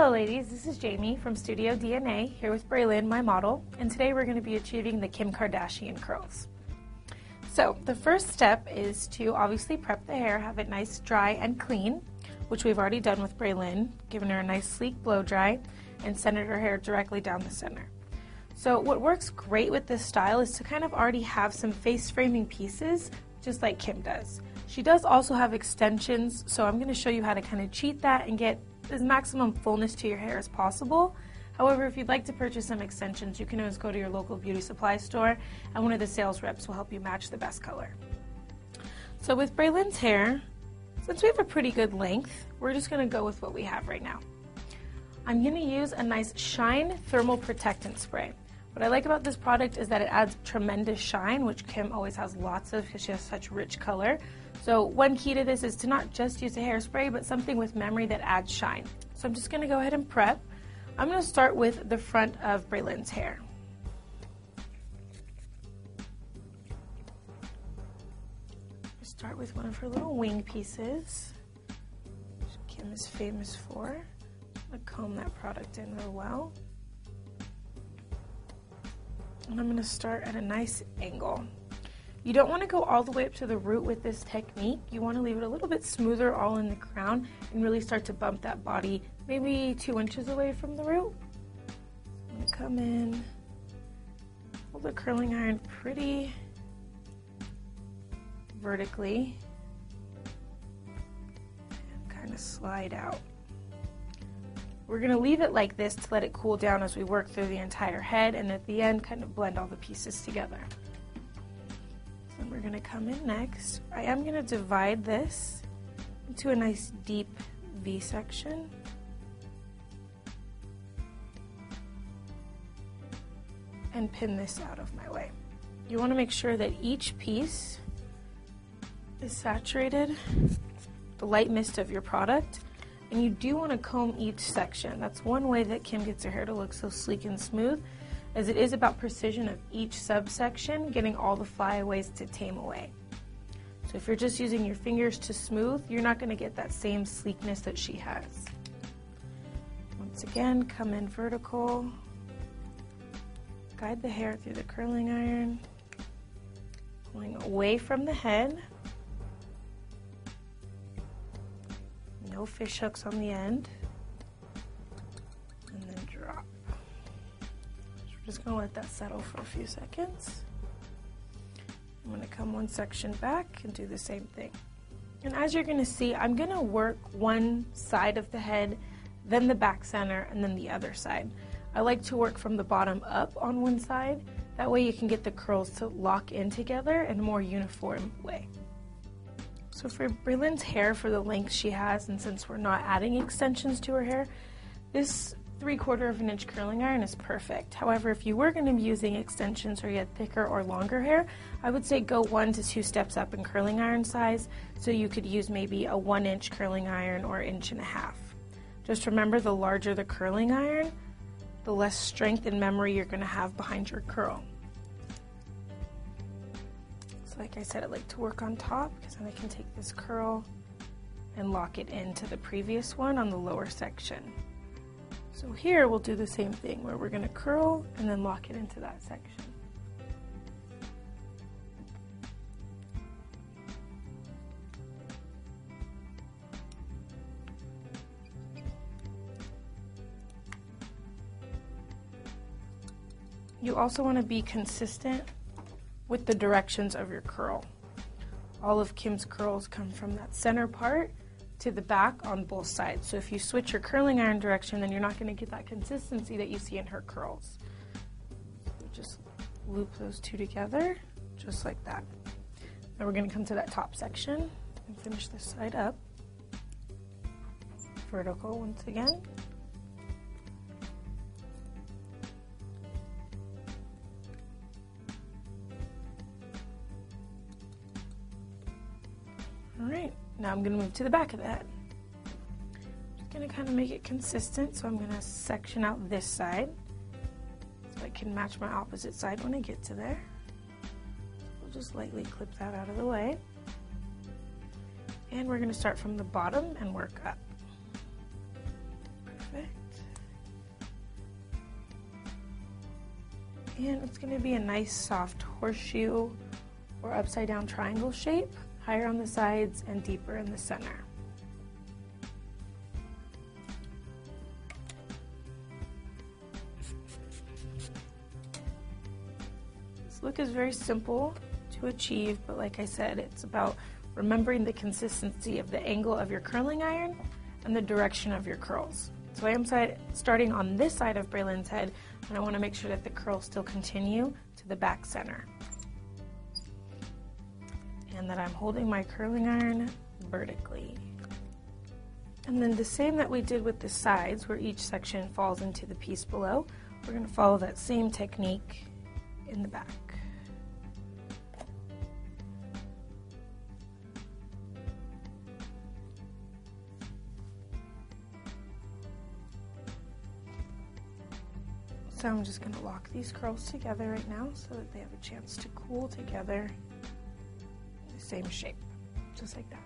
Hello ladies, this is Jamie from Studio DNA here with Braylon, my model, and today we're going to be achieving the Kim Kardashian curls. So the first step is to obviously prep the hair, have it nice, dry, and clean, which we've already done with Braylon, giving her a nice sleek blow dry and centered her hair directly down the center. So what works great with this style is to kind of already have some face framing pieces, just like Kim does. She does also have extensions, so I'm going to show you how to kind of cheat that and get as maximum fullness to your hair as possible. However, if you'd like to purchase some extensions, you can always go to your local beauty supply store and one of the sales reps will help you match the best color. So with Braylon's hair, since we have a pretty good length, we're just going to go with what we have right now. I'm going to use a nice Shine Thermal Protectant Spray. What I like about this product is that it adds tremendous shine, which Kim always has lots of because she has such rich color. So one key to this is to not just use a hairspray, but something with memory that adds shine. So I'm just going to go ahead and prep. I'm going to start with the front of Braylon's hair. Start with one of her little wing pieces, which Kim is famous for. I'm going to comb that product in real well. And I'm going to start at a nice angle. You don't want to go all the way up to the root with this technique. You want to leave it a little bit smoother all in the crown and really start to bump that body maybe 2 inches away from the root. I'm going to come in, hold the curling iron pretty vertically, and kind of slide out. We're going to leave it like this to let it cool down as we work through the entire head, and at the end kind of blend all the pieces together. So we're going to come in next. I am going to divide this into a nice deep V section. And pin this out of my way. You want to make sure that each piece is saturated with the light mist of your product. And you do want to comb each section. That's one way that Kim gets her hair to look so sleek and smooth, as it is about precision of each subsection, getting all the flyaways to tame away. So if you're just using your fingers to smooth, you're not going to get that same sleekness that she has. Once again, come in vertical, guide the hair through the curling iron, pulling away from the head. No fish hooks on the end, and then drop. So we're just going to let that settle for a few seconds. I'm going to come one section back and do the same thing. And as you're going to see, I'm going to work one side of the head, then the back center, and then the other side. I like to work from the bottom up on one side. That way you can get the curls to lock in together in a more uniform way. So for Braylon's hair, for the length she has, and since we're not adding extensions to her hair, this 3/4 of an inch curling iron is perfect. However, if you were going to be using extensions or you had thicker or longer hair, I would say go 1 to 2 steps up in curling iron size, so you could use maybe a 1-inch curling iron or 1.5 inches. Just remember, the larger the curling iron, the less strength and memory you're going to have behind your curl. Like I said, I like to work on top because then I can take this curl and lock it into the previous one on the lower section. So here we'll do the same thing where we're going to curl and then lock it into that section. You also want to be consistent with the directions of your curl. All of Kim's curls come from that center part to the back on both sides. So if you switch your curling iron direction, then you're not going to get that consistency that you see in her curls. So just loop those two together, just like that. Now we're going to come to that top section and finish this side up. Vertical once again. Alright, now I'm going to move to the back of the head. Just going to kind of make it consistent, so I'm going to section out this side so I can match my opposite side when I get to there. We'll just lightly clip that out of the way. And we're going to start from the bottom and work up. Perfect. And it's going to be a nice soft horseshoe or upside down triangle shape, higher on the sides and deeper in the center. This look is very simple to achieve, but like I said, it's about remembering the consistency of the angle of your curling iron and the direction of your curls. So I am starting on this side of Braylon's head, and I want to make sure that the curls still continue to the back center. And that I'm holding my curling iron vertically. And then the same that we did with the sides, where each section falls into the piece below, we're going to follow that same technique in the back. So I'm just going to lock these curls together right now so that they have a chance to cool together in the same shape, just like that.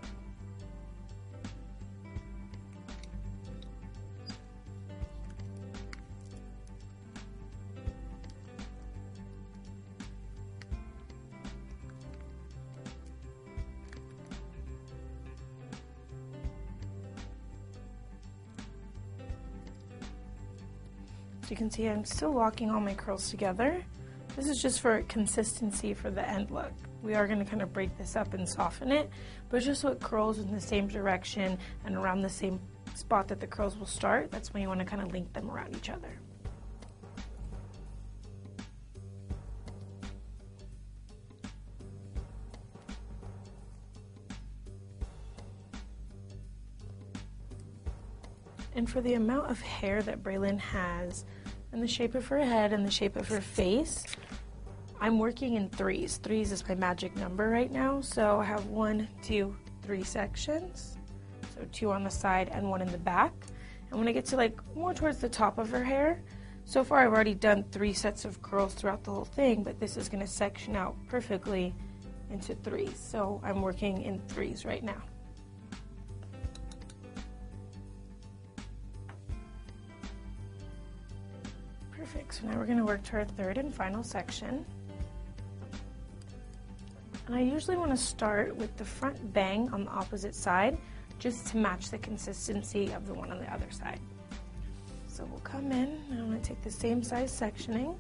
So you can see I'm still locking all my curls together. This is just for consistency for the end look. We are going to kind of break this up and soften it, but just so it curls in the same direction and around the same spot that the curls will start. That's when you want to kind of link them around each other. And for the amount of hair that Braylon has, and the shape of her head and the shape of her face, I'm working in threes. Threes is my magic number right now. So I have 1, 2, 3 sections. So 2 on the side and 1 in the back. And when I get to like more towards the top of her hair, so far I've already done 3 sets of curls throughout the whole thing, but this is going to section out perfectly into threes. So I'm working in threes right now. Perfect, so now we're going to work to our third and final section. And I usually want to start with the front bang on the opposite side, just to match the consistency of the one on the other side. So we'll come in, and I'm going to take the same size sectioning.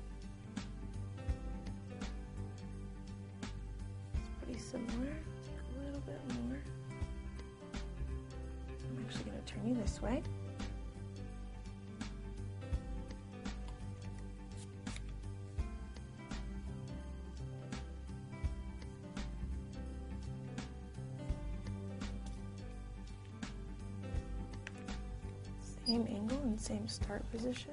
It's pretty similar, take a little bit more. I'm actually going to turn you this way. Same angle and same start position.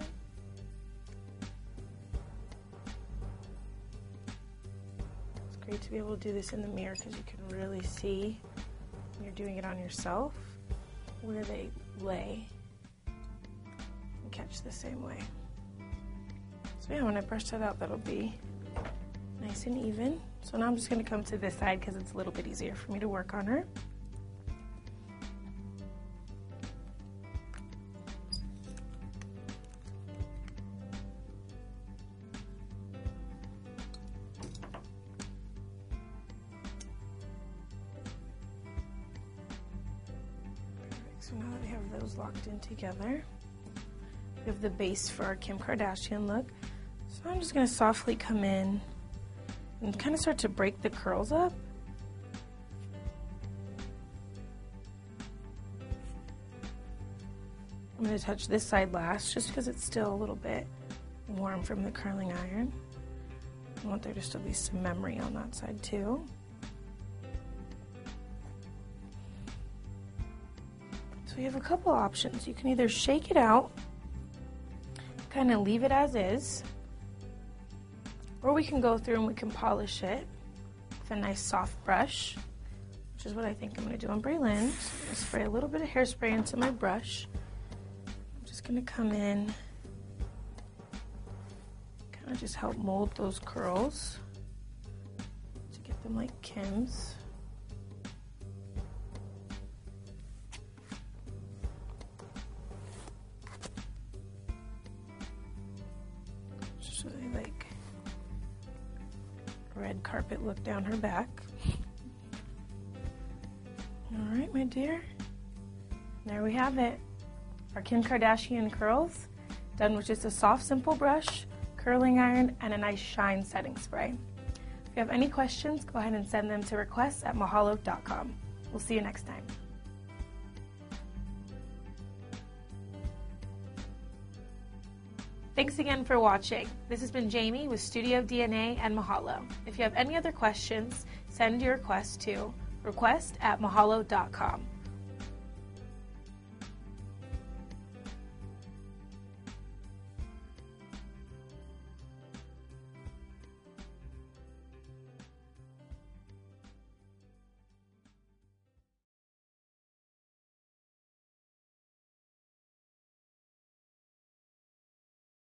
It's great to be able to do this in the mirror because you can really see when you're doing it on yourself where they lay and catch the same way. So yeah, when I brush that out, that'll be nice and even. So now I'm just going to come to this side because it's a little bit easier for me to work on her. So now that we have those locked in together, we have the base for our Kim Kardashian look. So I'm just going to softly come in and kind of start to break the curls up. I'm going to touch this side last just because it's still a little bit warm from the curling iron. I want there to still be some memory on that side too. So we have a couple options. You can either shake it out, kind of leave it as is, or we can go through and we can polish it with a nice soft brush, which is what I think I'm going to do on Braylon. So I'm going to spray a little bit of hairspray into my brush. I'm just going to come in, kind of just help mold those curls to get them like Kim's. So they like red carpet look down her back. All right, my dear. There we have it. Our Kim Kardashian curls, done with just a soft, simple brush, curling iron, and a nice shine setting spray. If you have any questions, go ahead and send them to requests@mahalo.com. We'll see you next time. Thanks again for watching. This has been Jamie with Studio DNA and Mahalo. If you have any other questions, send your request to request@mahalo.com.